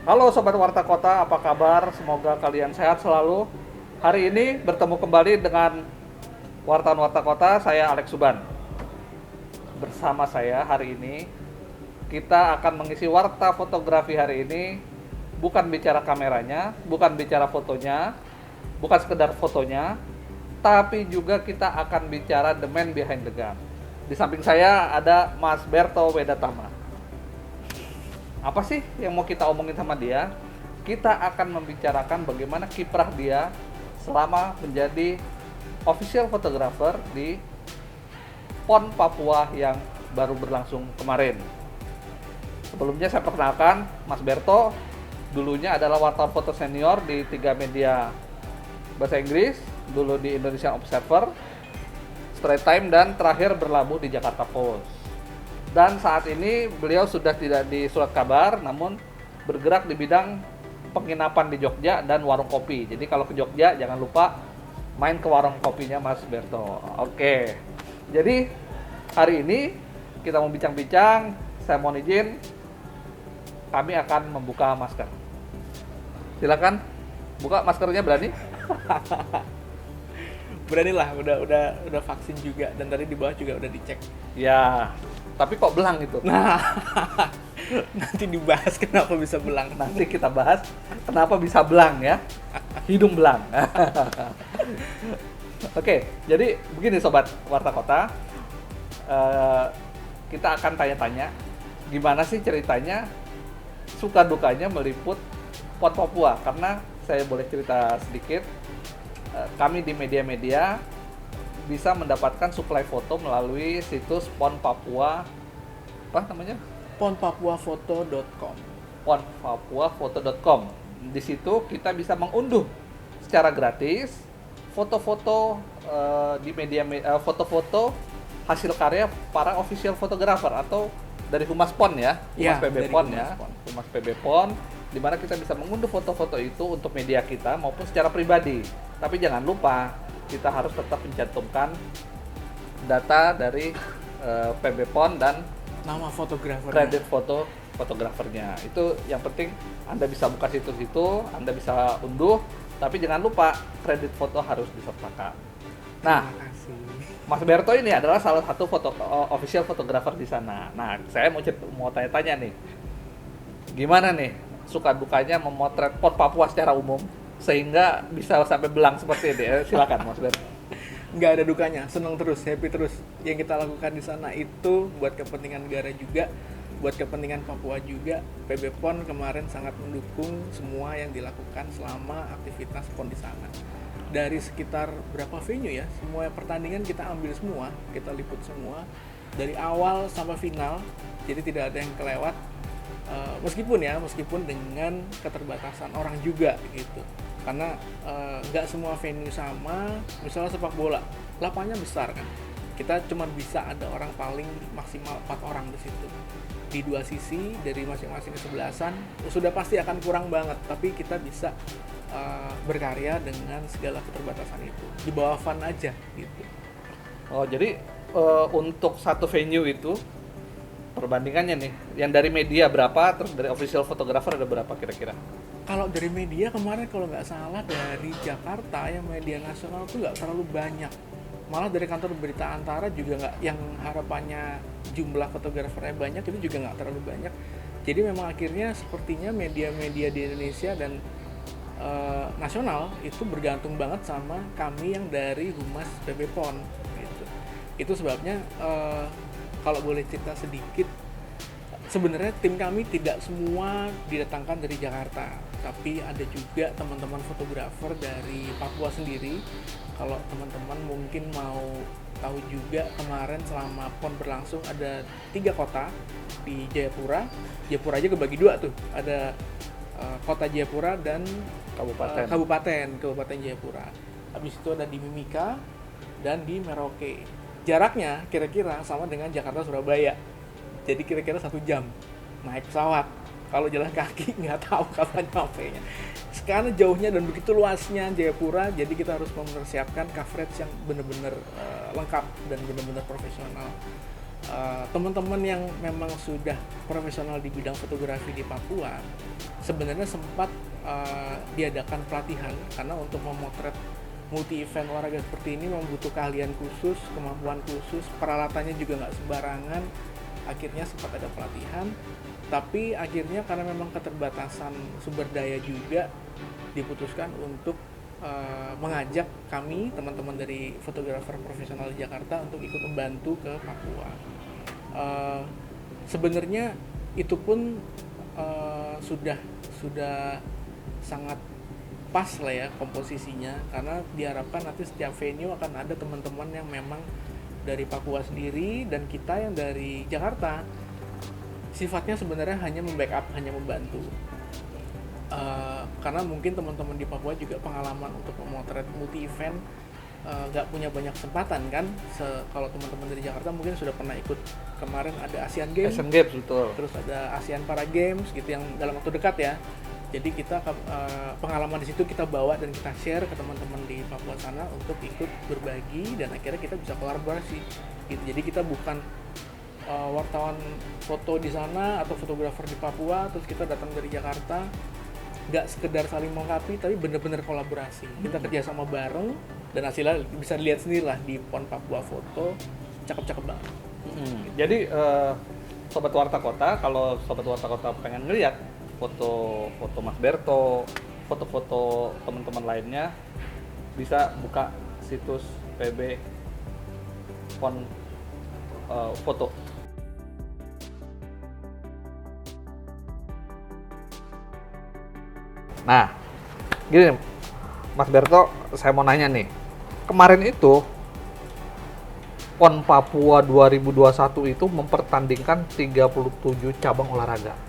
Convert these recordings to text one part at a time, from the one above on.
Halo Sobat Warta Kota, apa kabar? Semoga kalian sehat selalu. Hari ini bertemu kembali dengan Wartawan Warta Kota, saya Alex Suban. Bersama saya hari ini, kita akan mengisi warta fotografi hari ini. Bukan bicara kameranya, bukan bicara fotonya, bukan sekedar fotonya, tapi juga kita akan bicara the man behind the gun. Di samping saya ada Mas Berto Wedatama. Apa sih yang mau kita omongin sama dia? Kita akan membicarakan bagaimana kiprah dia selama menjadi official photographer di PON Papua yang baru berlangsung kemarin. Sebelumnya saya perkenalkan Mas Berto, dulunya adalah wartawan foto senior di 3 media bahasa Inggris, dulu di Indonesian Observer, Straits Times, dan terakhir berlabuh di Jakarta Post. Dan saat ini beliau sudah tidak di Surat Kabar, namun bergerak di bidang penginapan di Jogja dan warung kopi. Jadi kalau ke Jogja jangan lupa main ke warung kopinya Mas Berto. Oke, jadi hari ini kita mau bincang-bincang. Saya mohon izin, kami akan membuka masker. Silakan buka maskernya, berani? Beranilah, udah vaksin juga dan tadi di bawah juga udah dicek. Ya, tapi kok belang itu? Nah, nanti dibahas kenapa bisa belang. Nanti kita bahas kenapa bisa belang ya. Hidung belang. Oke, jadi begini Sobat Warta Kota. Kita akan tanya-tanya gimana sih ceritanya suka dukanya meliput PON Papua. Karena saya boleh cerita sedikit, kami di media-media bisa mendapatkan suplai foto melalui situs PON Papua, apa namanya? ponpapuafoto.com. ponpapuafoto.com. Di situ kita bisa mengunduh secara gratis foto-foto di foto-foto hasil karya para official photographer atau dari Humas PON ya, Humas PB PON ya, Humas PB PON, di mana kita bisa mengunduh foto-foto itu untuk media kita maupun secara pribadi. Tapi jangan lupa kita harus tetap mencantumkan data dari PB PON dan Nama fotografer. kredit fotografernya. Itu yang penting. Anda bisa buka situs itu, Anda bisa unduh, tapi jangan lupa kredit foto harus disertakan. Nah, Terima kasih. Mas Berto ini adalah salah satu official fotografer di sana. Nah, saya mau tanya-tanya nih, gimana nih suka dukanya memotret PON Papua secara umum sehingga bisa sampai belang seperti ini? Silakan Mas Berto. Nggak ada dukanya, seneng terus, happy terus. Yang kita lakukan di sana itu buat kepentingan negara juga, buat kepentingan Papua juga. PB PON kemarin sangat mendukung semua yang dilakukan selama aktivitas PON di sana. Dari sekitar berapa venue ya, semua pertandingan kita ambil semua, kita liput semua dari awal sampai final, jadi tidak ada yang kelewat. Meskipun dengan keterbatasan orang juga gitu, karena nggak semua venue sama. Misalnya sepak bola, lapangannya besar kan, kita cuma bisa ada orang paling maksimal 4 orang di situ, di 2 sisi dari masing-masing kesebelasan. Sudah pasti akan kurang banget, tapi kita bisa berkarya dengan segala keterbatasan itu di bawah fun aja gitu. Oh, jadi untuk satu venue itu perbandingannya nih, yang dari media berapa, terus dari official photographer ada berapa kira-kira? Kalau dari media kemarin kalau nggak salah dari Jakarta yang media nasional tuh nggak terlalu banyak. Malah dari kantor berita Antara juga nggak, yang harapannya jumlah fotografernya banyak itu juga nggak terlalu banyak. Jadi memang akhirnya sepertinya media-media di Indonesia dan nasional itu bergantung banget sama kami yang dari Humas PB PON gitu. Itu sebabnya kalau boleh cerita sedikit, sebenarnya tim kami tidak semua didatangkan dari Jakarta, tapi ada juga teman-teman fotografer dari Papua sendiri. Kalau teman-teman mungkin mau tahu juga, kemarin selama PON berlangsung ada 3 kota di Jayapura. Jayapura aja kebagi 2 tuh, ada kota Jayapura dan Kabupaten Jayapura. Habis itu ada di Mimika dan di Merauke. Jaraknya kira-kira sama dengan Jakarta Surabaya. Jadi kira-kira 1 jam naik pesawat. Kalau jalan kaki nggak tahu kapan nyampainya. Sekarang jauhnya dan begitu luasnya Jayapura, jadi kita harus mempersiapkan coverage yang benar-benar lengkap dan benar-benar profesional. teman-teman yang memang sudah profesional di bidang fotografi di Papua sebenarnya sempat diadakan pelatihan, karena untuk memotret multi event olahraga seperti ini membutuhkan keahlian khusus, kemampuan khusus, peralatannya juga nggak sembarangan. Akhirnya sempat ada pelatihan, tapi akhirnya karena memang keterbatasan sumber daya juga diputuskan untuk mengajak kami, teman-teman dari fotografer profesional di Jakarta, untuk ikut membantu ke Papua. Sebenarnya itu pun sudah sangat pas lah ya komposisinya, karena diharapkan nanti setiap venue akan ada teman-teman yang memang dari Papua sendiri dan kita yang dari Jakarta. Sifatnya sebenarnya hanya membackup, hanya membantu. Karena mungkin teman-teman di Papua juga pengalaman untuk memotret multi event nggak punya banyak kesempatan kan. Kalau teman-teman dari Jakarta mungkin sudah pernah ikut, kemarin ada Asian Games, betul. terus ada Asian Para Games gitu yang dalam waktu dekat ya. Jadi kita pengalaman di situ kita bawa dan kita share ke teman-teman di Papua sana untuk ikut berbagi, dan akhirnya kita bisa kolaborasi gitu. Jadi kita bukan wartawan foto di sana atau fotografer di Papua terus kita datang dari Jakarta, nggak sekedar saling melengkapi, tapi benar-benar kolaborasi. Kita kerjasama bareng dan hasilnya bisa dilihat sendiri lah di PON Papua Foto, cakep-cakep banget. Jadi sobat Warta Kota, kalau sobat Warta Kota pengen ngeliat foto Mas Berto, foto-foto teman-teman lainnya, bisa buka situs PB PON Foto. Nah, gini Mas Berto, saya mau nanya nih. Kemarin itu PON Papua 2021 itu mempertandingkan 37 cabang olahraga.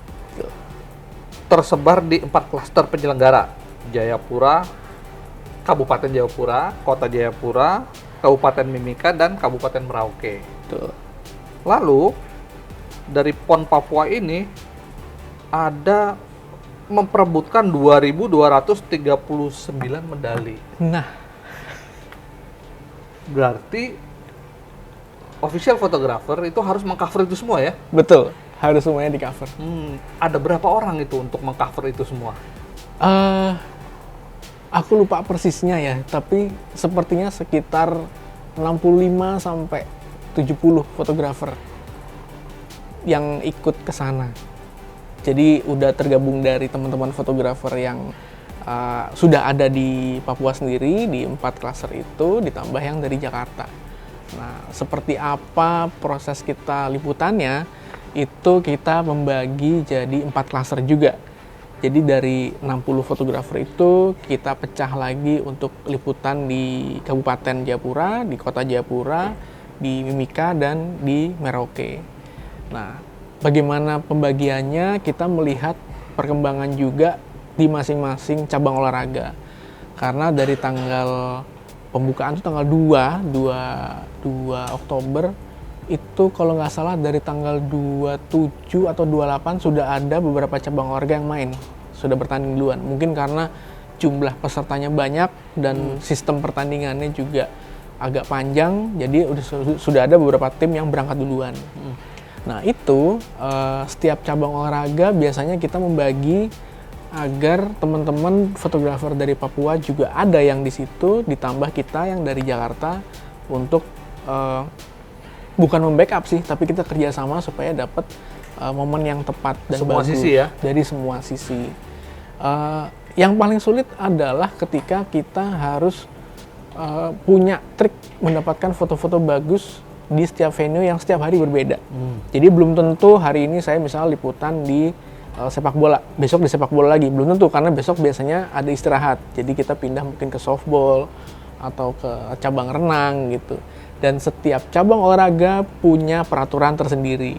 Tersebar di 4 klaster penyelenggara. Jayapura, Kabupaten Jayapura, Kota Jayapura, Kabupaten Mimika, dan Kabupaten Merauke. Lalu dari PON Papua ini ada memperebutkan 2.239 medali. Nah, berarti official photographer itu harus mengcover itu semua ya? betul, harus semuanya di cover. Ada berapa orang itu untuk mengcover itu semua? Aku lupa persisnya ya, tapi sepertinya sekitar 65 sampai 70 fotografer yang ikut ke sana. Jadi udah tergabung dari teman-teman fotografer yang sudah ada di Papua sendiri di 4 klaster itu, ditambah yang dari Jakarta. Nah, seperti apa proses kita liputannya, itu kita membagi jadi 4 klaster juga. Jadi dari 60 fotografer itu kita pecah lagi untuk liputan di Kabupaten Jayapura, di Kota Jayapura, di Mimika, dan di Merauke. Nah, bagaimana pembagiannya, kita melihat perkembangan juga di masing-masing cabang olahraga. Karena dari tanggal pembukaan itu tanggal 2 Oktober, itu kalau nggak salah dari tanggal 27 atau 28 sudah ada beberapa cabang olahraga yang main, sudah bertanding duluan. Mungkin karena jumlah pesertanya banyak dan sistem pertandingannya juga agak panjang, jadi sudah ada beberapa tim yang berangkat duluan. Nah itu setiap cabang olahraga biasanya kita membagi agar teman-teman fotografer dari Papua juga ada yang di situ, ditambah kita yang dari Jakarta untuk bukan membackup sih, tapi kita kerjasama supaya dapat momen yang tepat dan semua bagus sisi ya? dari semua sisi. Yang paling sulit adalah ketika kita harus punya trik mendapatkan foto-foto bagus di setiap venue yang setiap hari berbeda. Jadi belum tentu hari ini saya misalnya liputan di sepak bola, besok di sepak bola lagi, belum tentu, karena besok biasanya ada istirahat. Jadi kita pindah mungkin ke softball atau ke cabang renang gitu. Dan setiap cabang olahraga punya peraturan tersendiri.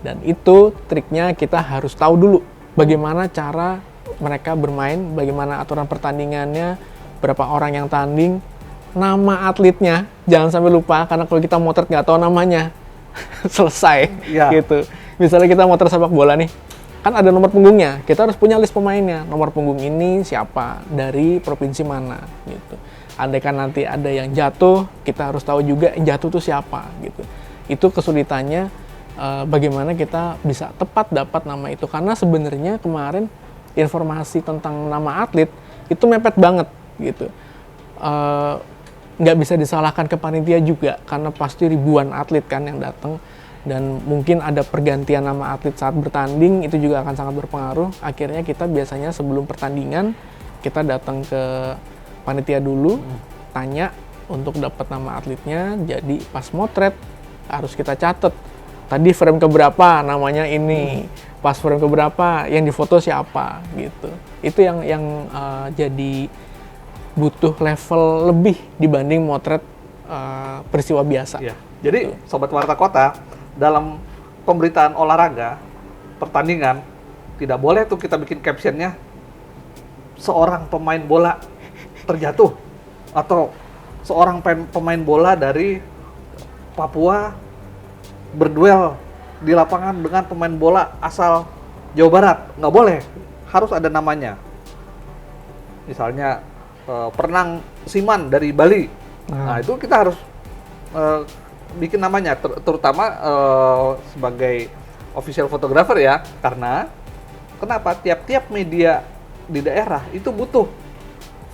Dan itu triknya kita harus tahu dulu bagaimana cara mereka bermain, bagaimana aturan pertandingannya, berapa orang yang tanding, nama atletnya jangan sampai lupa, karena kalau kita motret nggak tahu namanya selesai gitu. Misalnya kita motret sepak bola nih, kan ada nomor punggungnya, kita harus punya list pemainnya, nomor punggung ini siapa, dari provinsi mana gitu. Andaikan nanti ada yang jatuh, kita harus tahu juga yang jatuh itu siapa gitu. Itu kesulitannya bagaimana kita bisa tepat dapat nama itu, karena sebenarnya kemarin informasi tentang nama atlet itu mepet banget gitu. Nggak bisa disalahkan ke panitia juga karena pasti ribuan atlet kan yang datang, dan mungkin ada pergantian nama atlet saat bertanding, itu juga akan sangat berpengaruh. Akhirnya kita biasanya sebelum pertandingan kita datang ke panitia dulu, tanya untuk dapat nama atletnya. Jadi pas motret harus kita catat, tadi frame keberapa namanya ini, pas frame keberapa yang difoto siapa gitu. Itu yang jadi butuh level lebih dibanding motret peristiwa biasa. Ya. Jadi Sobat Warta Kota, dalam pemberitaan olahraga, pertandingan, tidak boleh tuh kita bikin captionnya seorang pemain bola terjatuh atau seorang pemain bola dari Papua berduel di lapangan dengan pemain bola asal Jawa Barat. Nggak boleh, harus ada namanya. Misalnya perenang Siman dari Bali. Nah, itu kita harus bikin namanya, terutama sebagai official photographer ya, karena kenapa tiap-tiap media di daerah itu butuh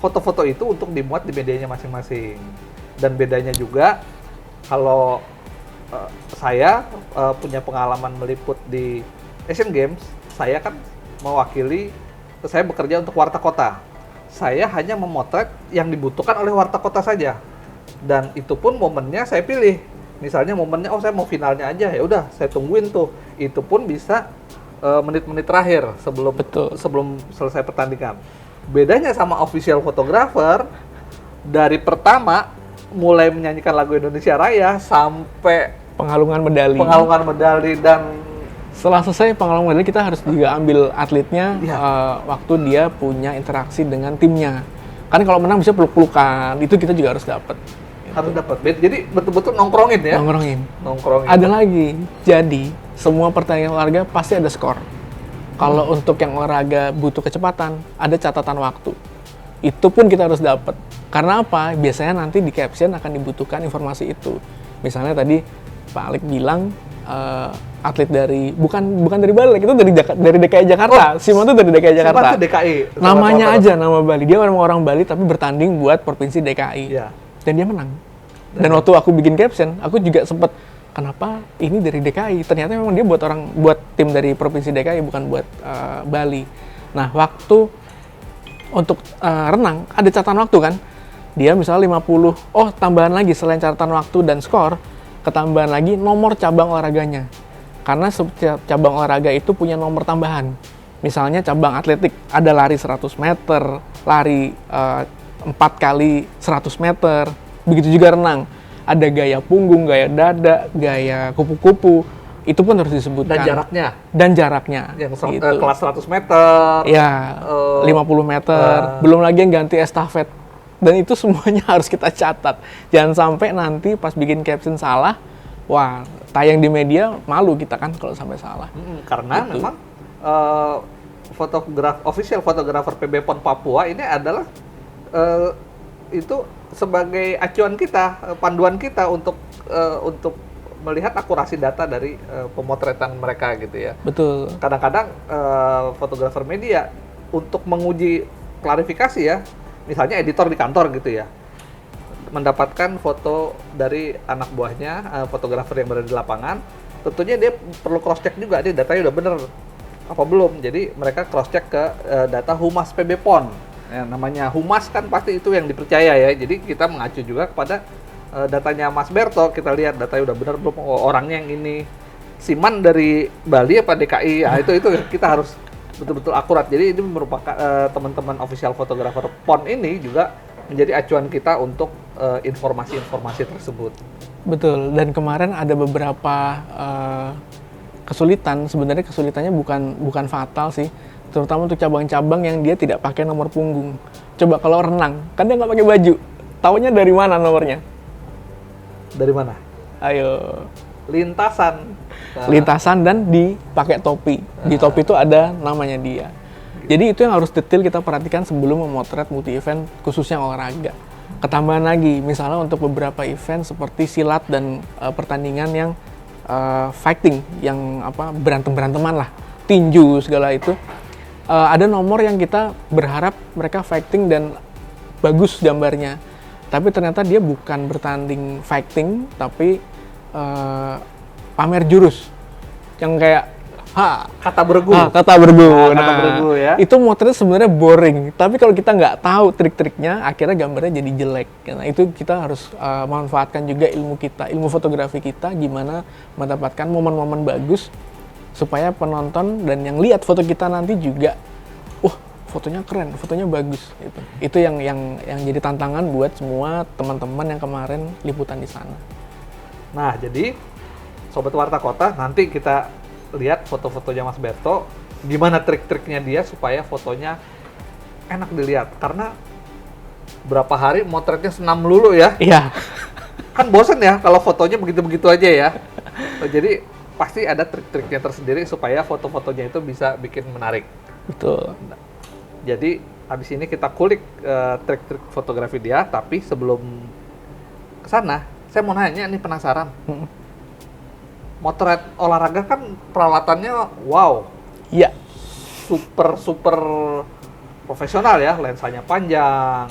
foto-foto itu untuk dimuat di medianya masing-masing. Dan bedanya juga kalau saya punya pengalaman meliput di Asian Games, saya kan mewakili, saya bekerja untuk Warta Kota. Saya hanya memotret yang dibutuhkan oleh Warta Kota saja. Dan itu pun momennya saya pilih. Misalnya momennya, oh saya mau finalnya aja, ya udah saya tungguin tuh. Itu pun bisa menit-menit terakhir sebelum selesai pertandingan. Bedanya sama official photographer, dari pertama mulai menyanyikan lagu Indonesia Raya sampai Penghalungan medali, dan setelah selesai pengalaman medali kita harus juga ambil atletnya waktu dia punya interaksi dengan timnya. Kan kalau menang bisa peluk-pelukan, itu kita juga harus dapat. Harus dapat. Jadi betul-betul nongkrongin ya. Nongkrongin. Ada lagi. Jadi semua pertandingan olahraga pasti ada skor. Kalau untuk yang olahraga butuh kecepatan, ada catatan waktu. Itu pun kita harus dapat. Karena apa? Biasanya nanti di caption akan dibutuhkan informasi itu. Misalnya tadi Pak Alek bilang atlet dari bukan dari Bali, itu dari DKI Jakarta. Simon itu dari DKI Jakarta. Simon itu DKI. Namanya aja nama Bali. Dia orang Bali tapi bertanding buat provinsi DKI. Iya. Dan dia menang. Dan waktu aku bikin caption, aku juga sempat, kenapa ini dari DKI? Ternyata memang dia buat tim dari provinsi DKI, bukan buat Bali. Nah, waktu untuk renang ada catatan waktu kan? Dia misalnya 50, tambahan lagi selain catatan waktu dan skor, ketambahan lagi nomor cabang olahraganya. Karena setiap cabang olahraga itu punya nomor tambahan. Misalnya cabang atletik, ada lari 100 meter, lari 4 kali 100 meter, begitu juga renang. Ada gaya punggung, gaya dada, gaya kupu-kupu, itu pun harus disebutkan. Dan jaraknya. Yang kelas 100 meter. Ya, 50 meter, belum lagi yang ganti estafet. Dan itu semuanya harus kita catat. Jangan sampai nanti pas bikin caption salah, wah, tayang di media, malu kita kan kalau sampai salah. Karena gitu. Memang official photographer PB PON Papua ini adalah itu sebagai acuan kita, panduan kita untuk melihat akurasi data dari pemotretan mereka gitu ya. Betul. Kadang-kadang fotografer media untuk menguji klarifikasi ya, misalnya editor di kantor gitu ya, mendapatkan foto dari anak buahnya, fotografer yang berada di lapangan, tentunya dia perlu cross check juga, dia datanya udah bener apa belum. Jadi mereka cross check ke data Humas PB PON. Ya, namanya Humas kan pasti itu yang dipercaya ya. Jadi kita mengacu juga kepada datanya Mas Berto, kita lihat datanya udah bener belum, orangnya yang ini Siman dari Bali apa DKI. Nah, itu kita harus betul-betul akurat. Jadi ini merupakan teman-teman official photographer PON ini juga menjadi acuan kita untuk informasi-informasi tersebut. Betul. Dan kemarin ada beberapa kesulitan. Sebenarnya kesulitannya bukan fatal sih, terutama untuk cabang-cabang yang dia tidak pakai nomor punggung. Coba kalau renang, kan dia nggak pakai baju. Taunya dari mana nomornya? Dari mana? Ayo. Lintasan. Nah. Lintasan dan dipakai topi. Di topi itu ada namanya dia. Jadi itu yang harus detail kita perhatikan sebelum memotret multi event khususnya olahraga. ketambahan lagi, misalnya untuk beberapa event seperti silat dan pertandingan yang fighting, yang berantem-beranteman lah, tinju segala itu, ada nomor yang kita berharap mereka fighting dan bagus gambarnya. Tapi ternyata dia bukan bertanding fighting, tapi pamer jurus yang kayak kata bergu. Kata bergu. Kata bergu ya. Itu motretnya sebenarnya boring. Tapi kalau kita nggak tahu trik-triknya, akhirnya gambarnya jadi jelek. Nah, itu kita harus manfaatkan juga ilmu kita, ilmu fotografi kita, gimana mendapatkan momen-momen bagus supaya penonton dan yang lihat foto kita nanti juga, wah, fotonya keren, fotonya bagus. Itu yang jadi tantangan buat semua teman-teman yang kemarin liputan di sana. Nah, jadi Sobat Warta Kota, nanti kita lihat foto-fotonya Mas Berto, gimana trik-triknya dia supaya fotonya enak dilihat. Karena berapa hari motretnya senam melulu ya. Iya. Kan bosen ya kalau fotonya begitu-begitu aja ya. Jadi pasti ada trik-triknya tersendiri supaya foto-fotonya itu bisa bikin menarik. Betul. Jadi habis ini kita kulik trik-trik fotografi dia, tapi sebelum kesana, saya mau nanya nih, penasaran. Motret olahraga kan peralatannya wow. Iya. Super profesional ya, lensanya panjang.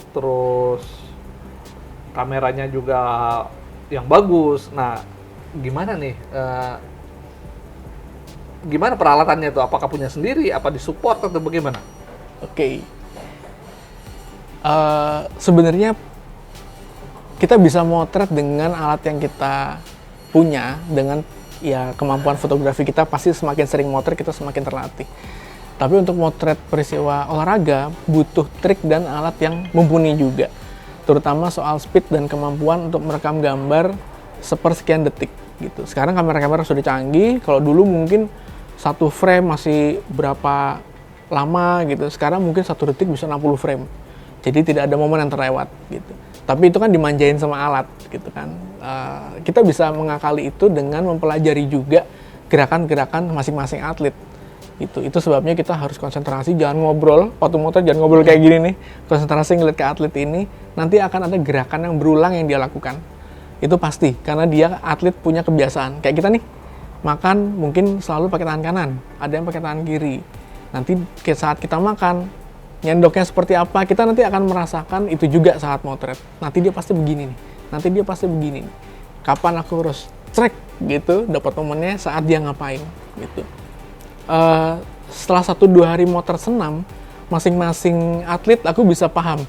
Terus kameranya juga yang bagus. Nah, gimana nih? Gimana peralatannya tuh? Apakah punya sendiri? Apa disupport atau bagaimana? Oke. Sebenarnya kita bisa motret dengan alat yang kita punya, dengan ya kemampuan fotografi kita, pasti semakin sering motret kita semakin terlatih. Tapi untuk motret peristiwa olahraga butuh trik dan alat yang mumpuni juga, terutama soal speed dan kemampuan untuk merekam gambar sepersekian detik gitu. Sekarang kamera-kamera sudah canggih. Kalau dulu mungkin satu frame masih berapa lama gitu, sekarang mungkin 1 detik bisa 60 frame. Jadi tidak ada momen yang terlewat gitu. Tapi itu kan dimanjain sama alat gitu kan. Kita bisa mengakali itu dengan mempelajari juga gerakan-gerakan masing-masing atlet. Itu sebabnya kita harus konsentrasi, jangan ngobrol, waktu motor jangan ngobrol kayak gini nih. Konsentrasi ngeliat ke atlet ini, nanti akan ada gerakan yang berulang yang dia lakukan. Itu pasti, karena dia atlet punya kebiasaan. Kayak kita nih, makan mungkin selalu pakai tangan kanan, ada yang pakai tangan kiri. Nanti saat kita makan, nyendoknya seperti apa, kita nanti akan merasakan itu juga saat motret. Nanti dia pasti begini nih, nanti dia pasti begini nih. Kapan aku harus track gitu, dapat momennya saat dia ngapain gitu. Setelah 1-2 hari motret senam, masing-masing atlet aku bisa paham.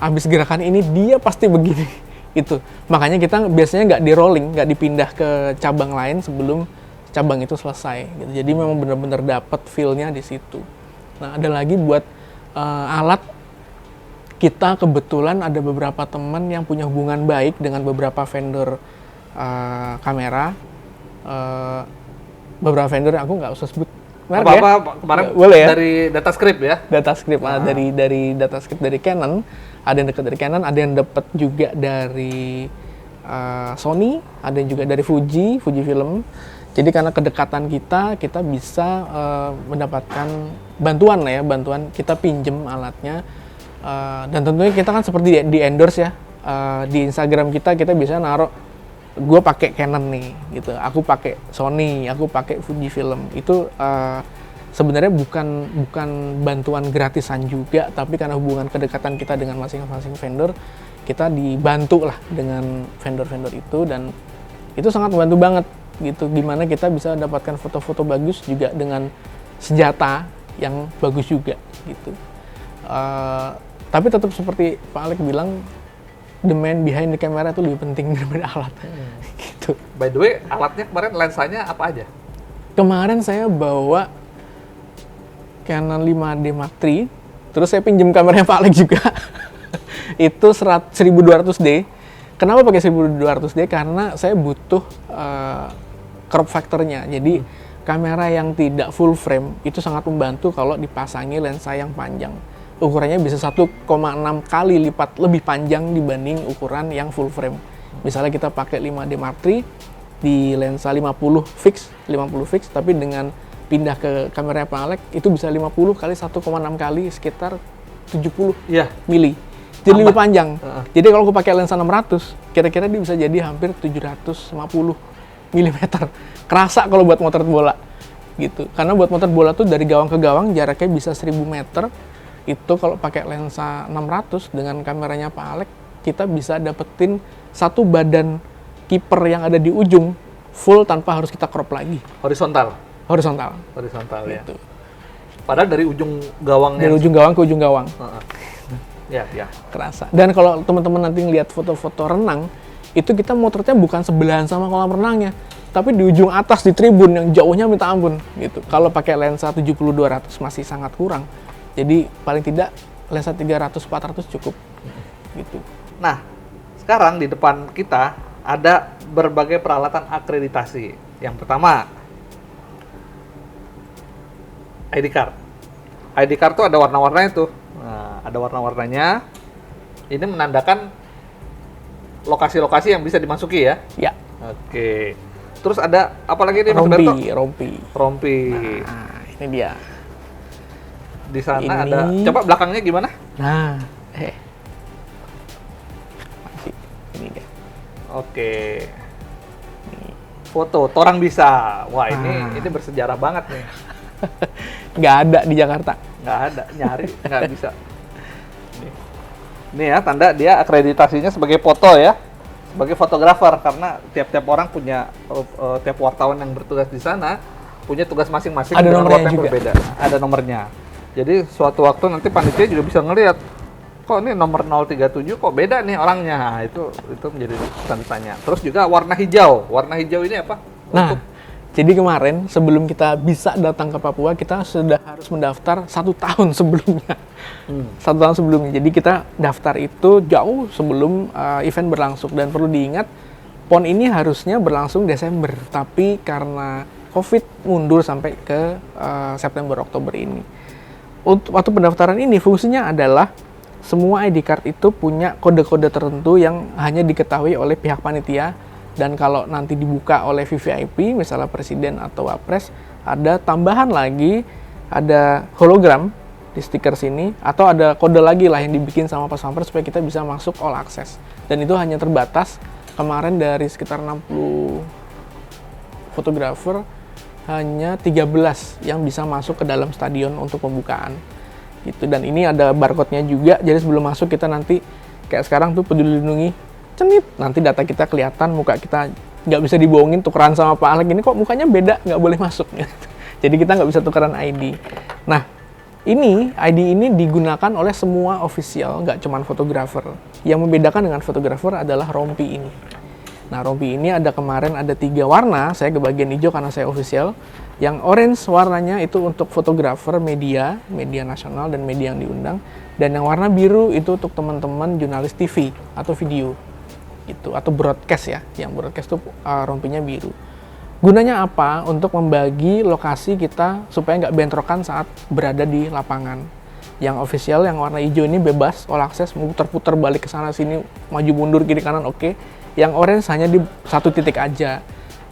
Abis gerakan ini dia pasti begini. Itu makanya kita biasanya nggak di rolling, nggak dipindah ke cabang lain sebelum cabang itu selesai. Gitu. Jadi memang benar-benar dapat feel-nya di situ. Nah, ada lagi buat alat, kita kebetulan ada beberapa teman yang punya hubungan baik dengan beberapa vendor kamera. Beberapa vendor aku nggak usah sebut merek ya. Kemarin boleh ya? Dari Datascript ya? Datascript, dari Datascript dari Canon, ada yang dekat dari Canon, ada yang dapat juga dari Sony, ada yang juga dari Fujifilm. Jadi karena kedekatan kita bisa mendapatkan bantuan lah ya, bantuan, kita pinjem alatnya. Dan tentunya kita kan seperti di endorse ya, di Instagram kita bisa naruh, gue pakai Canon nih gitu, aku pakai Sony, aku pakai Fujifilm. Itu sebenarnya bukan bantuan gratisan juga, tapi karena hubungan kedekatan kita dengan masing-masing vendor, kita dibantu lah dengan vendor-vendor itu, dan itu sangat membantu banget gitu, gimana kita bisa dapatkan foto-foto bagus juga dengan senjata yang bagus juga gitu. Tapi tetap seperti Pak Alek bilang, the man behind the camera itu lebih penting daripada alat. Gitu. By the way, alatnya kemarin lensanya apa aja? Kemarin saya bawa Canon 5D Mark III, terus saya pinjam kameranya Pak Alek juga. Itu 1200D. Kenapa pakai 1200D? Karena saya butuh crop factor-nya. Jadi kamera yang tidak full frame itu sangat membantu kalau dipasangi lensa yang panjang. Ukurannya bisa 1,6 kali lipat lebih panjang dibanding ukuran yang full frame. Misalnya kita pakai 5D Mark III di lensa 50 fix, tapi dengan pindah ke kamera Pak Alek itu bisa 50 kali 1,6 kali, sekitar 70 mili. jadi lebih panjang. Jadi kalau gue pakai lensa 600, kira-kira dia bisa jadi hampir 750 mm. Kerasa kalau buat motret bola gitu. Karena buat motret bola tuh dari gawang ke gawang jaraknya bisa 1000 meter. Itu kalau pakai lensa 600 dengan kameranya Pak Alek, kita bisa dapetin satu badan kiper yang ada di ujung full tanpa harus kita crop lagi. Horizontal ya. Gitu. Padahal dari ujung gawangnya. Dari ujung gawang ke ujung gawang. Ya. Kerasa. Dan kalau teman-teman nanti ngeliat foto-foto renang, itu kita motretnya bukan sebelahan sama kolam renangnya, tapi di ujung atas di tribun yang jauhnya minta ampun gitu. Kalau pakai lensa 70-200 masih sangat kurang. Jadi paling tidak lensa 300-400 cukup gitu. Nah, sekarang di depan kita ada berbagai peralatan akreditasi. Yang pertama, ID card. ID card tuh ada warna-warnanya tuh. Nah, ada warna-warnanya. Ini menandakan lokasi-lokasi yang bisa dimasuki ya? Ya. Oke. Terus ada apa lagi nih Mas Berto? Rompi. Nah, ini dia. Di sana Ini. ada. Coba belakangnya gimana? Nah, masih ini dia. Oke. Foto, torang bisa. Wah, ini bersejarah banget nih. Nggak ada di Jakarta. Nggak ada, nyari nggak bisa. Nih ya, tanda dia akreditasinya sebagai foto ya. Sebagai fotografer, karena tiap-tiap orang punya, tiap wartawan yang bertugas di sana punya tugas masing-masing. Ada dengan nomornya work yang juga. berbeda. Ada nomornya. Jadi suatu waktu nanti panitia juga bisa ngelihat, kok ini nomor 037 kok beda nih orangnya. Nah, itu menjadi tanda tanya. Terus juga warna hijau. Warna hijau ini apa? Nah, jadi kemarin sebelum kita bisa datang ke Papua, kita sudah harus mendaftar 1 tahun sebelumnya. 1 tahun sebelumnya. Jadi kita daftar itu jauh sebelum event berlangsung. Dan perlu diingat, PON ini harusnya berlangsung Desember. Tapi karena COVID mundur sampai ke September-Oktober ini. Waktu pendaftaran ini fungsinya adalah semua ID card itu punya kode-kode tertentu yang hanya diketahui oleh pihak panitia, dan kalau nanti dibuka oleh VVIP, misalnya presiden atau wapres, ada tambahan lagi, ada hologram di stiker sini, atau ada kode lagi lah yang dibikin sama pas pampres supaya kita bisa masuk all access. Dan itu hanya terbatas, kemarin dari sekitar 60 fotografer, hanya 13 yang bisa masuk ke dalam stadion untuk pembukaan gitu. Dan ini ada barcode-nya juga, jadi sebelum masuk kita nanti kayak sekarang tuh Peduli Lindungi cenit, nanti data kita kelihatan, muka kita nggak bisa dibohongin, tukeran sama Pak Alek ini kok mukanya beda, nggak boleh masuk gitu. Jadi kita nggak bisa tukeran ID. Nah, ini ID ini digunakan oleh semua official, nggak cuman fotografer. Yang membedakan dengan fotografer adalah rompi ini. Nah, rompi ini kemarin ada 3 warna, saya ke bagian hijau karena saya official. Yang orange warnanya itu untuk fotografer media nasional dan media yang diundang. Dan yang warna biru itu untuk teman-teman jurnalis TV atau video gitu, atau broadcast ya. Yang broadcast itu rompinya biru. Gunanya apa? Untuk membagi lokasi kita supaya nggak bentrokan saat berada di lapangan. Yang official, yang warna hijau ini bebas, all access, muter-puter balik ke sana sini, maju mundur kiri kanan, oke. Yang orange hanya di satu titik aja.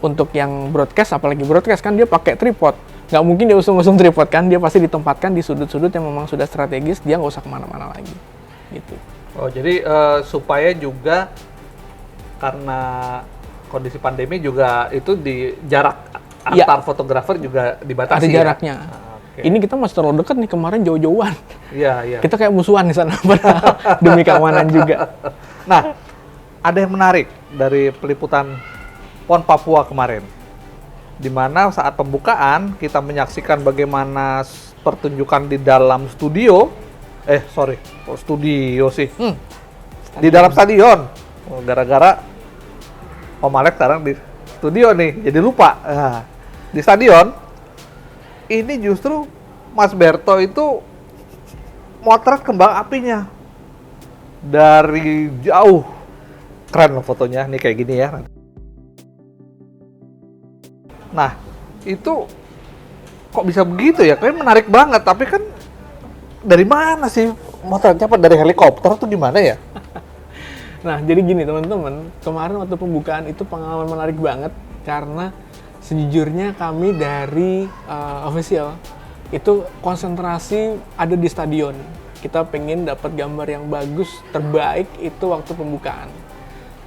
Untuk yang broadcast, apalagi broadcast kan dia pakai tripod. Nggak mungkin dia usung-usung tripod kan, dia pasti ditempatkan di sudut-sudut yang memang sudah strategis, dia nggak usah kemana-mana lagi. Gitu. Oh, jadi supaya juga karena kondisi pandemi juga itu di jarak antar fotografer juga dibatasi. Ada jaraknya. Okay. Ini kita masih terlalu dekat nih, kemarin jauh-jauhan. Iya. Kita kayak musuhan di sana, padahal demi keamanan juga. Nah, ada yang menarik dari peliputan PON Papua kemarin, di mana saat pembukaan kita menyaksikan bagaimana pertunjukan di dalam studio. Studio sih. Di dalam stadion. Gara-gara Om Alek sekarang di studio nih, jadi lupa. Nah, di stadion ini justru Mas Berto itu motret kembang apinya dari jauh. Keren loh fotonya, nih kayak gini ya. Nah, itu kok bisa begitu ya? Kayaknya menarik banget, tapi kan dari mana sih motretnya? Apa dari helikopter atau gimana ya? Nah, jadi gini teman-teman, kemarin waktu pembukaan itu pengalaman menarik banget karena sejujurnya kami dari official itu konsentrasi ada di stadion. kita pengen dapat gambar yang bagus, terbaik itu waktu pembukaan.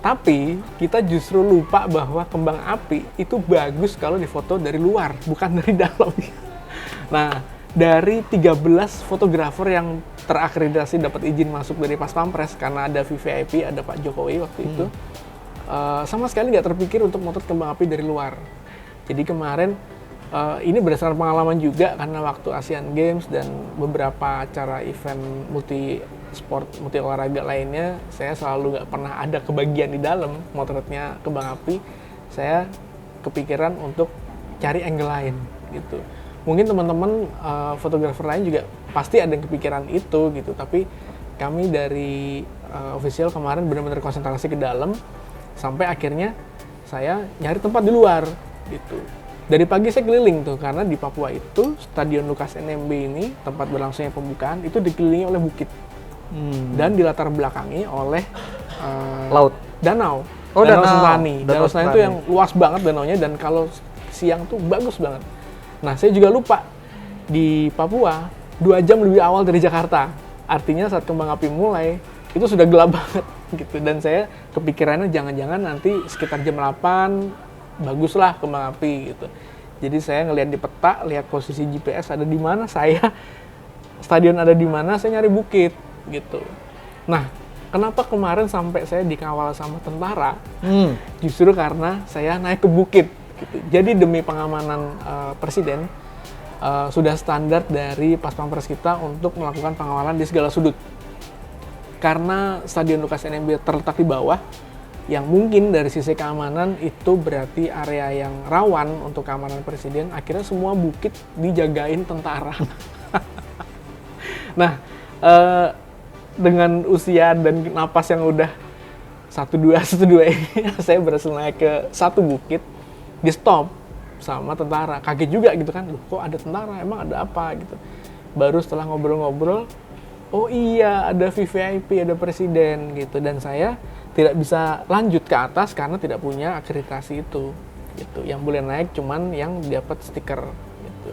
Tapi kita justru lupa bahwa kembang api itu bagus kalau difoto dari luar, bukan dari dalam. Nah, dari 13 fotografer yang terakreditasi dapat izin masuk dari Pas Pampres karena ada VVIP, ada Pak Jokowi waktu itu, sama sekali nggak terpikir untuk motret kembang api dari luar. Jadi kemarin ini berdasarkan pengalaman juga karena waktu Asian Games dan beberapa acara event multi sport, multi olahraga lainnya, saya selalu nggak pernah ada kebagian di dalam motretnya kembang api. Saya kepikiran untuk cari angle lain gitu. Mungkin teman-teman fotografer lain juga pasti ada yang kepikiran itu gitu, tapi kami dari official kemarin benar-benar konsentrasi ke dalam sampai akhirnya saya nyari tempat di luar gitu. Dari pagi saya keliling tuh, karena di Papua itu Stadion Lukas NMB ini tempat berlangsungnya pembukaan itu dikelilingi oleh bukit dan dilatar belakangi oleh laut, danau. Oh, Danau danau. Sentani. Danau Sentani itu yang luas banget danaunya, dan kalau siang tuh bagus banget. Nah, saya juga lupa di Papua 2 jam lebih awal dari Jakarta. Artinya saat kembang api mulai itu sudah gelap banget gitu, dan saya kepikirannya jangan-jangan nanti sekitar jam 8 baguslah kembang api gitu. Jadi saya ngelihat di peta, lihat posisi GPS ada di mana, stadion ada di mana, saya nyari bukit gitu. Nah, kenapa kemarin sampai saya dikawal sama tentara? Justru karena saya naik ke bukit gitu. Jadi demi pengamanan presiden, sudah standar dari Pas Pampres kita untuk melakukan pengawalan di segala sudut. Karena Stadion Lukas NMB terletak di bawah, yang mungkin dari sisi keamanan itu berarti area yang rawan untuk keamanan presiden, akhirnya semua bukit dijagain tentara. Nah, dengan usia dan napas yang udah 1-2 ini, saya berhasil naik ke satu bukit, di stop sama tentara. Kaget juga gitu kan, loh kok ada tentara, emang ada apa gitu. Baru setelah ngobrol-ngobrol, oh iya ada VVIP, ada presiden gitu, dan saya tidak bisa lanjut ke atas karena tidak punya akreditasi itu gitu. Yang boleh naik cuman yang dapat stiker gitu.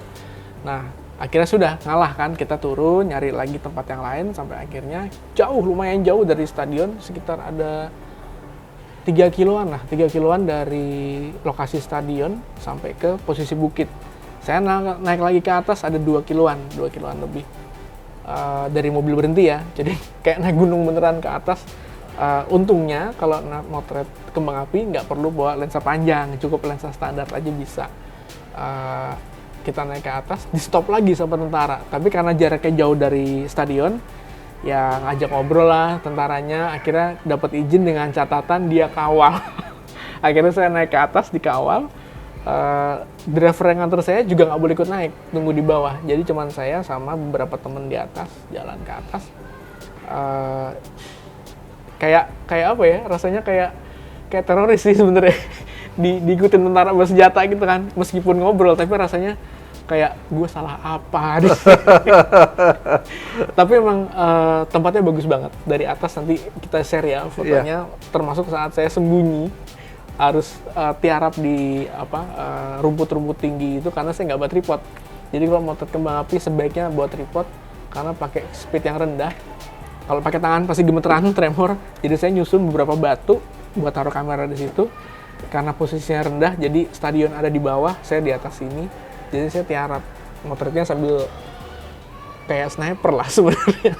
Nah, akhirnya sudah ngalah kan, kita turun nyari lagi tempat yang lain sampai akhirnya lumayan jauh dari stadion, sekitar ada 3 kiloan dari lokasi stadion sampai ke posisi bukit. Saya naik lagi ke atas ada 2 kiloan lebih. Dari mobil berhenti ya, jadi kayak naik gunung beneran ke atas. Untungnya kalau motret kembang api nggak perlu bawa lensa panjang, cukup lensa standar aja bisa. Kita naik ke atas, di stop lagi sama tentara. Tapi karena jaraknya jauh dari stadion, ya ngajak ngobrol lah tentaranya. Akhirnya dapat izin dengan catatan dia kawal. Akhirnya saya naik ke atas dikawal. Driver yang nganter saya juga nggak boleh ikut naik, tunggu di bawah. Jadi cuman saya sama beberapa temen di atas, jalan ke atas. Kayak apa ya, rasanya kayak teroris sih sebenarnya. Diikutin tentara bersenjata gitu kan, meskipun ngobrol tapi rasanya kayak gue salah apa. Tapi emang tempatnya bagus banget. Dari atas nanti kita share ya fotonya, termasuk saat saya sembunyi harus tiarap di rumput-rumput tinggi itu karena saya nggak bawa tripod. Jadi kalau motret kembang api sebaiknya bawa tripod karena pakai speed yang rendah. Kalau pakai tangan pasti gemeteran, tremor. Jadi saya nyusun beberapa batu buat taruh kamera di situ. Karena posisinya rendah, jadi stadion ada di bawah, saya di atas sini. Jadi saya tiarap motretnya sambil kayak sniper lah sebenarnya.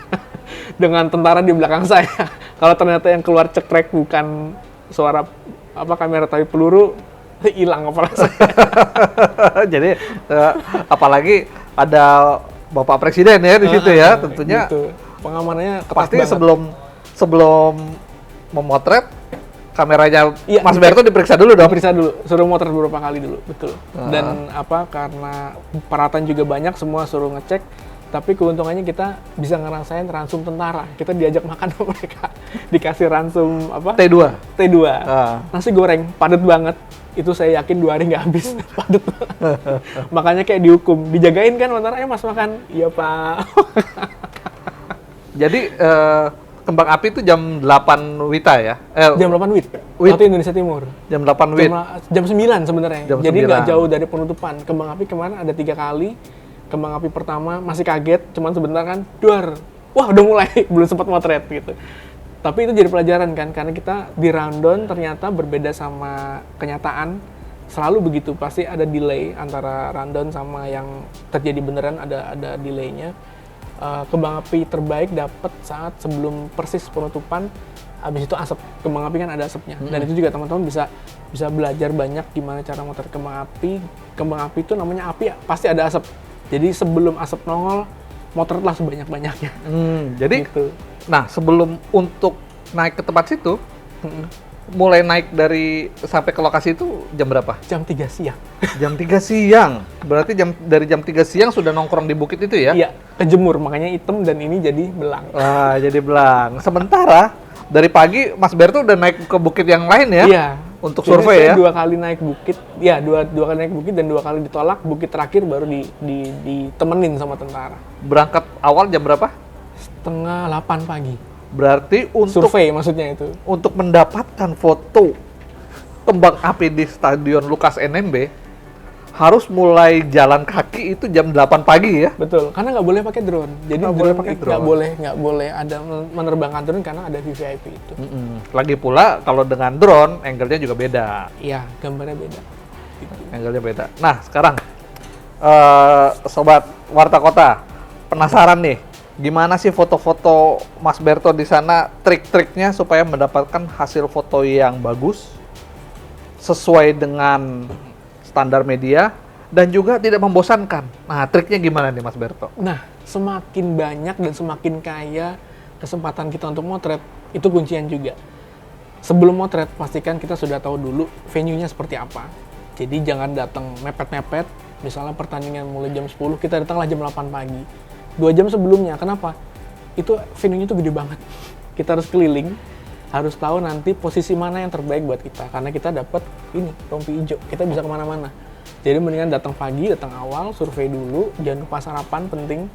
Dengan tentara di belakang saya. Kalau ternyata yang keluar cekrek bukan suara kamera tapi peluru, hilang kepala saya. Jadi apalagi ada Bapak Presiden ya di situ ya, tentunya. Gitu. Pengamanannya ketat pasti banget. sebelum memotret kameranya Mas Berto diperiksa dulu dong. Diperiksa dulu, suruh motret beberapa kali dulu, betul. Dan karena peralatan juga banyak, semua suruh ngecek. Tapi keuntungannya kita bisa ngerasain ransum tentara. Kita diajak makan sama mereka, dikasih ransum T2. Nasi goreng padat banget. Itu saya yakin 2 hari nggak habis. Padat. Makanya kayak dihukum, dijagain kan tentara, Mas makan. Iya Pak. Jadi kembang api itu jam 8 WITA ya? Jam 8 WIT. Waktu Indonesia Timur. Jam 8 WIT. Jam 9 sebenarnya. Jadi 9. nggak jauh dari penutupan. Kembang api kemarin ada 3 kali. Kembang api pertama masih kaget, cuman sebentar kan, duar. wah udah mulai, belum sempat motret gitu. Tapi itu jadi pelajaran kan, karena kita di rundown ternyata berbeda sama kenyataan. Selalu begitu, pasti ada delay antara rundown sama yang terjadi beneran, ada delaynya. Kembang api terbaik dapat saat sebelum persis penutupan, habis itu asap. Kembang api kan ada asapnya. Dan itu juga teman-teman bisa belajar banyak gimana cara motret kembang api. Kembang api itu namanya api, pasti ada asap. Jadi sebelum asap nongol, motretlah sebanyak-banyaknya. Jadi Gitu. nah, sebelum untuk naik ke tempat situ, mulai naik sampai ke lokasi itu jam berapa? Jam 3 siang. Jam 3 siang. Berarti dari jam 3 siang sudah nongkrong di bukit itu ya? Iya, kejemur, makanya hitam dan ini jadi belang. Wah, jadi belang. Sementara dari pagi Mas Berto udah naik ke bukit yang lain ya? Iya. Untuk Jadi survei saya ya? 2 kali naik bukit, ya dua kali naik bukit dan 2 kali ditolak. Bukit terakhir baru ditemenin sama tentara. Berangkat awal jam berapa? Setengah 8 pagi. Berarti Survei maksudnya itu. untuk mendapatkan foto kembang api di Stadion Lukas NMB harus mulai jalan kaki itu jam 8 pagi ya? Betul, karena nggak boleh pakai drone. Jadi Nggak boleh pakai drone. nggak boleh ada menerbangkan drone karena ada VVIP itu. Lagi pula kalau dengan drone, angle-nya juga beda. Iya, gambarnya beda. Gitu. Angle-nya beda. Nah, sekarang Sobat Warta Kota, penasaran nih, gimana sih foto-foto Mas Berto di sana, trik-triknya supaya mendapatkan hasil foto yang bagus, sesuai dengan standar media, dan juga tidak membosankan. Nah, triknya gimana nih Mas Berto? Nah, semakin banyak dan semakin kaya kesempatan kita untuk motret, itu kuncian juga. Sebelum motret, pastikan kita sudah tahu dulu venue-nya seperti apa. Jadi jangan datang mepet-mepet, misalnya pertandingan mulai jam 10, kita datanglah jam 8 pagi. 2 jam sebelumnya, kenapa? Itu venue-nya tuh gede banget. Kita harus keliling, harus tahu nanti posisi mana yang terbaik buat kita. Karena kita dapat ini, rompi hijau, kita bisa kemana-mana. Jadi mendingan datang pagi, datang awal, survei dulu, jangan lupa sarapan, penting.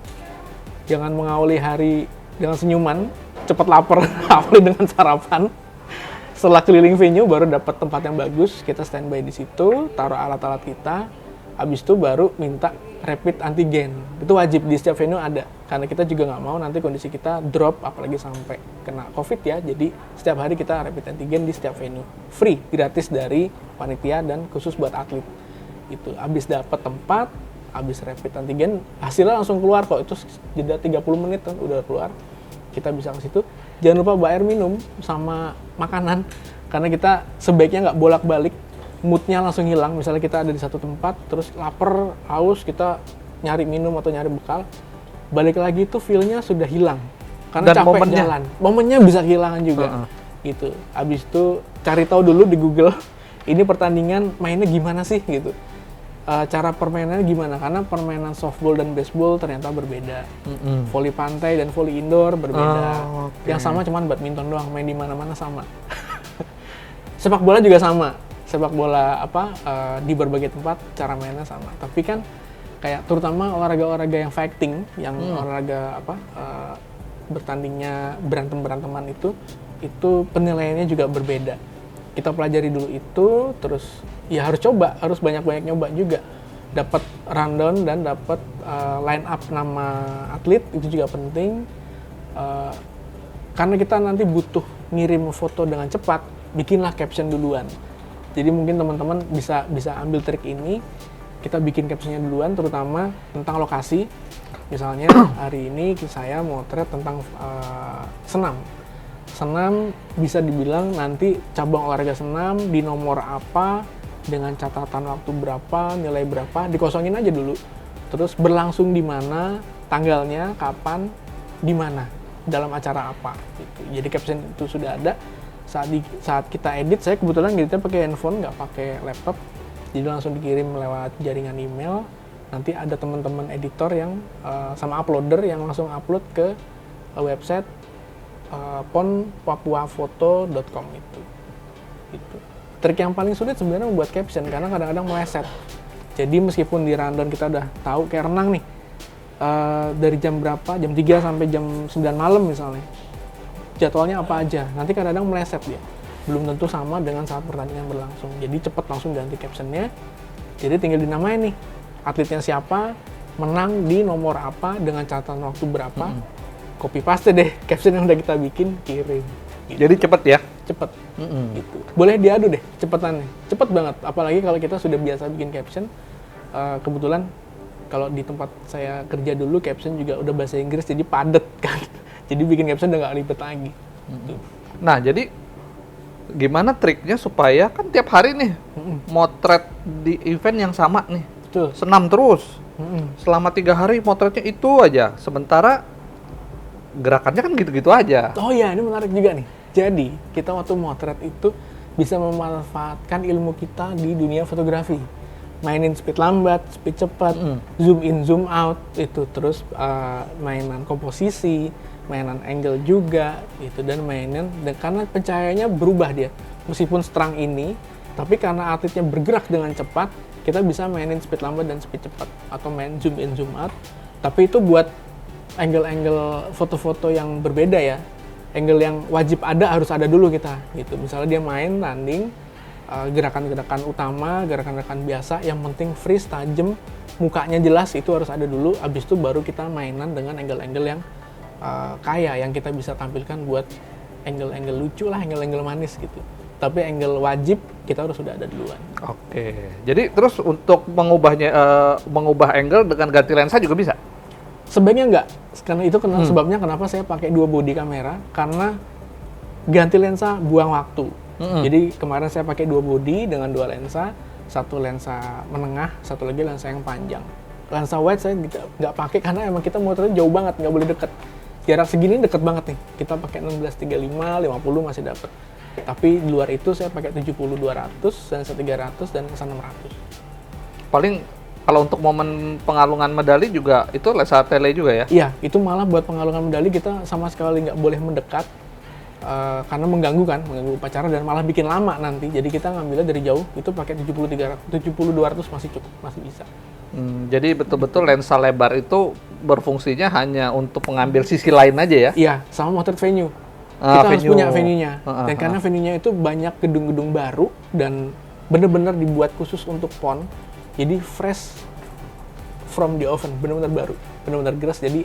Jangan mengawali hari dengan senyuman, cepat lapar, awali dengan sarapan. Setelah keliling venue, baru dapat tempat yang bagus, kita standby di situ, taruh alat-alat kita, habis itu baru minta rapid antigen. Itu wajib, di setiap venue ada. Karena kita juga nggak mau nanti kondisi kita drop, apalagi sampai kena COVID ya. Jadi setiap hari kita rapid antigen di setiap venue. Free, gratis dari panitia dan khusus buat atlet. Itu, habis dapat tempat, habis rapid antigen, hasilnya langsung keluar kok. Itu jeda 30 menit kan udah keluar. Kita bisa ke situ. Jangan lupa bawa air minum sama makanan. Karena kita sebaiknya nggak bolak-balik, moodnya langsung hilang. Misalnya kita ada di satu tempat, terus lapar, haus, kita nyari minum atau nyari bekal, balik lagi tuh feel-nya sudah hilang. Karena Dan capek momennya. jalan. Momennya bisa kehilangan juga. Gitu. Habis itu cari tahu dulu di Google, ini pertandingan mainnya gimana sih gitu. Cara permainannya gimana? Karena permainan softball dan baseball ternyata berbeda. Voli pantai dan voli indoor berbeda. Okay. Yang sama cuman badminton doang, main di mana-mana sama. Sepak bola juga sama. Sepak bola di berbagai tempat cara mainnya sama. Tapi kan kayak terutama olahraga-olahraga yang fighting, yang olahraga bertandingnya berantem-beranteman itu penilaiannya juga berbeda. Kita pelajari dulu itu, terus ya harus coba, harus banyak-banyak nyoba juga. Dapat rundown dan dapat line up nama atlet, itu juga penting. Karena kita nanti butuh ngirim foto dengan cepat, bikinlah caption duluan. Jadi mungkin teman-teman bisa ambil trik ini, kita bikin captionnya duluan, terutama tentang lokasi. Misalnya hari ini saya mau motret tentang senam. Senam bisa dibilang nanti cabang olahraga senam di nomor apa, dengan catatan waktu berapa, nilai berapa, dikosongin aja dulu. Terus berlangsung di mana, tanggalnya, kapan, di mana, dalam acara apa. Gitu. Jadi caption itu sudah ada. Saat kita edit, saya kebetulan editnya pakai handphone, nggak pakai laptop. Jadi langsung dikirim lewat jaringan email. Nanti ada teman-teman editor yang sama uploader yang langsung upload ke website ponpapuafoto.com itu. Gitu. Trik yang paling sulit sebenarnya membuat caption karena kadang-kadang meleset. Jadi meskipun di rundown kita udah tahu kayak renang nih, dari jam berapa, jam 3 sampai jam 9 malam misalnya, jadwalnya apa aja, nanti kadang-kadang meleset dia. Belum tentu sama dengan saat pertandingan berlangsung. Jadi cepet langsung ganti captionnya. Jadi tinggal dinamain nih, atletnya siapa, menang di nomor apa, dengan catatan waktu berapa. copy paste deh caption yang udah kita bikin, kirim. Gitu. Jadi cepet ya? Cepet. Gitu. Boleh diadu deh cepetannya. Cepet banget. Apalagi kalau kita sudah biasa bikin caption. Kebetulan kalau di tempat saya kerja dulu caption juga udah bahasa Inggris jadi padet kan. Jadi bikin caption udah nggak ribet lagi. Gitu. Nah, jadi gimana triknya supaya kan tiap hari nih motret di event yang sama nih, Betul. senam terus selama 3 hari motretnya itu aja, sementara gerakannya kan gitu-gitu aja. Oh iya, ini menarik juga nih. Jadi kita waktu motret itu bisa memanfaatkan ilmu kita di dunia fotografi. Mainin speed lambat, speed cepat, zoom in, zoom out, itu terus mainan komposisi, mainan angle juga, gitu, dan mainan karena pencahayaannya berubah dia, meskipun seterang ini, tapi karena atletnya bergerak dengan cepat, kita bisa mainin speed lambat dan speed cepat, atau main zoom in, zoom out. Tapi itu buat angle-angle foto-foto yang berbeda ya, angle yang wajib harus ada dulu kita, gitu. Misalnya dia main tanding. Gerakan-gerakan utama, gerakan-gerakan biasa, yang penting freeze, tajam, mukanya jelas, itu harus ada dulu. Abis itu baru kita mainan dengan angle-angle yang kaya, yang kita bisa tampilkan buat angle-angle lucu lah, angle-angle manis gitu. Tapi angle wajib kita harus sudah ada duluan. Oke, jadi terus untuk mengubah angle dengan ganti lensa juga bisa? Sebaiknya enggak, karena itu sebabnya kenapa saya pakai 2 body kamera, karena ganti lensa buang waktu. Jadi kemarin saya pakai 2 body dengan 2 lensa, satu lensa menengah, satu lagi lensa yang panjang. Lensa wide saya nggak pakai karena emang kita motornya jauh banget, nggak boleh deket. Jarak segini deket banget nih. Kita pakai 16-35, 50 masih dapet. Tapi di luar itu saya pakai 70-200, lensa 300 dan lensa 600. Paling kalau untuk momen pengalungan medali juga itu lensa tele juga ya? Iya, itu malah buat pengalungan medali kita sama sekali nggak boleh mendekat. Karena mengganggu upacara dan malah bikin lama nanti. Jadi kita ngambilnya dari jauh, itu pakai 70-200 masih cukup, masih bisa. Jadi betul-betul lensa lebar itu berfungsinya hanya untuk mengambil sisi lain aja ya? Iya, sama motret venue. Kita harus punya venue-nya. Dan karena venue-nya itu banyak gedung-gedung baru dan bener-bener dibuat khusus untuk PON. Jadi fresh from the oven, bener-bener baru, bener-bener geras. Jadi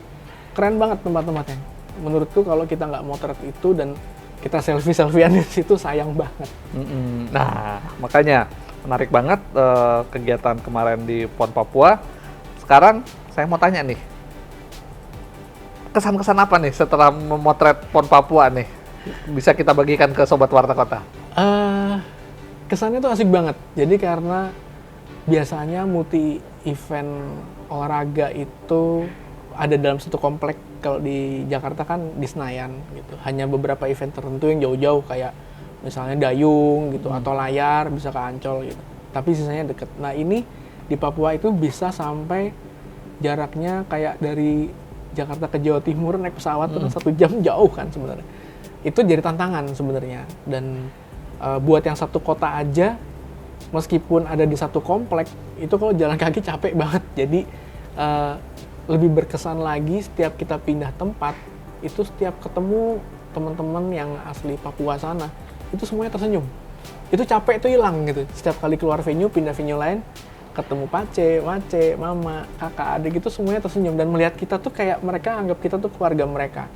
keren banget tempat-tempatnya. Menurutku kalau kita nggak motret itu dan kita selfie-selfiean di situ sayang banget. Nah, makanya menarik banget kegiatan kemarin di PON Papua. Sekarang saya mau tanya nih, kesan-kesan apa nih setelah memotret PON Papua nih? Bisa kita bagikan ke Sobat Warta Kota? Kesannya tuh asik banget. Jadi karena biasanya multi event olahraga itu ada dalam satu komplek. Kalau di Jakarta kan di Senayan gitu. Hanya beberapa event tertentu yang jauh-jauh kayak misalnya dayung gitu atau layar bisa ke Ancol gitu. Tapi sisanya deket. Nah ini di Papua itu bisa sampai jaraknya kayak dari Jakarta ke Jawa Timur naik pesawat terus 1 jam, jauh kan sebenarnya. Itu jadi tantangan sebenarnya. Dan buat yang satu kota aja, meskipun ada di satu komplek, itu kalau jalan kaki capek banget. Jadi lebih berkesan lagi setiap kita pindah tempat, itu setiap ketemu teman-teman yang asli Papua sana, itu semuanya tersenyum. Itu capek itu hilang gitu. Setiap kali keluar venue, pindah venue lain, ketemu pace, wace, mama, kakak, adik, itu semuanya tersenyum. Dan melihat kita tuh kayak mereka anggap kita tuh keluarga mereka.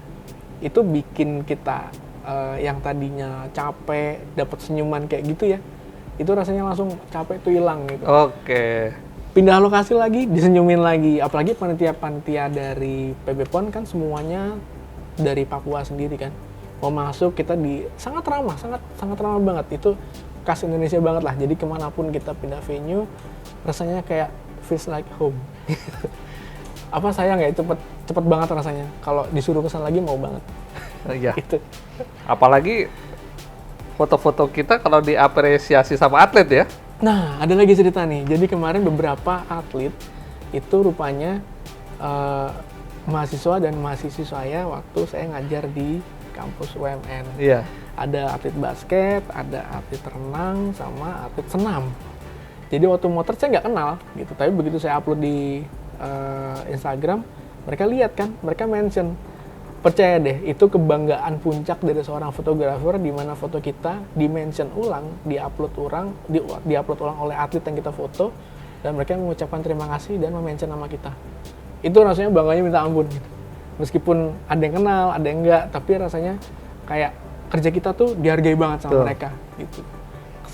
Itu bikin kita yang tadinya capek, dapat senyuman kayak gitu ya, itu rasanya langsung capek tuh hilang gitu. Oke. Pindah lokasi lagi, disenyumin lagi. Apalagi panitia-panitia dari PB PON kan semuanya dari Papua sendiri kan. Mau masuk kita sangat ramah, sangat ramah banget. Itu khas Indonesia banget lah. Jadi kemanapun kita pindah venue, rasanya kayak feels like home. Apa sayang ya, cepet banget rasanya. Kalau disuruh kesan lagi mau banget. Iya. Gitu. Apalagi foto-foto kita kalau diapresiasi sama atlet ya. Nah, ada lagi cerita nih. Jadi kemarin beberapa atlet itu rupanya mahasiswa dan mahasiswi saya waktu saya ngajar di kampus UMN. Iya. Ada atlet basket, ada atlet renang, sama atlet senam. Jadi waktu motret saya nggak kenal gitu. Tapi begitu saya upload di Instagram, mereka lihat kan, mereka mention. Percaya deh, itu kebanggaan puncak dari seorang fotografer di mana foto kita di-mention ulang, di-upload ulang oleh atlet yang kita foto, dan mereka mengucapkan terima kasih dan men-mention nama kita. Itu rasanya bangganya minta ampun gitu. Meskipun ada yang kenal, ada yang enggak, tapi rasanya kayak kerja kita tuh dihargai banget sama Betul. mereka gitu.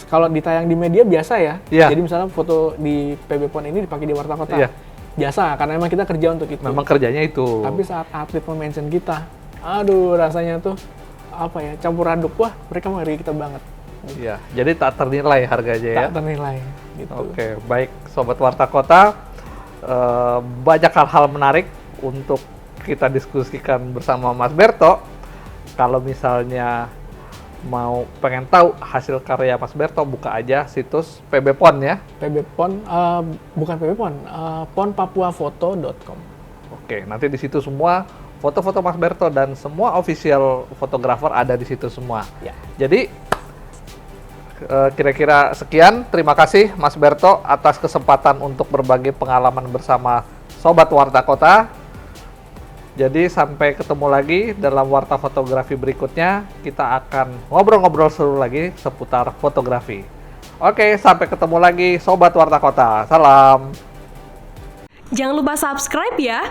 Kalau ditayang di media biasa ya. Iya. Jadi misalnya foto di PB Pon ini dipakai di Warta Kota. Iya. Biasa karena emang kita kerja untuk itu. Memang kerjanya itu. Tapi saat atlet mention kita, aduh rasanya tuh apa ya, campur aduk. Wah, mereka menghargai kita banget. Iya, jadi tak ternilai harganya ya. Tak ternilai gitu. Oke, baik Sobat Warta Kota, banyak hal-hal menarik untuk kita diskusikan bersama Mas Berto. Kalau misalnya pengen tahu hasil karya Mas Berto, buka aja situs PB Pon ya. PB Pon, bukan PB Pon, ponpapuafoto.com. Oke, nanti di situ semua foto-foto Mas Berto dan semua official fotografer ada di situ semua. Ya. Jadi kira-kira sekian. Terima kasih Mas Berto atas kesempatan untuk berbagi pengalaman bersama Sobat Warta Kota. Jadi sampai ketemu lagi dalam Warta Fotografi berikutnya. Kita akan ngobrol-ngobrol seru lagi seputar fotografi. Oke, sampai ketemu lagi Sobat Warta Kota. Salam. Jangan lupa subscribe ya.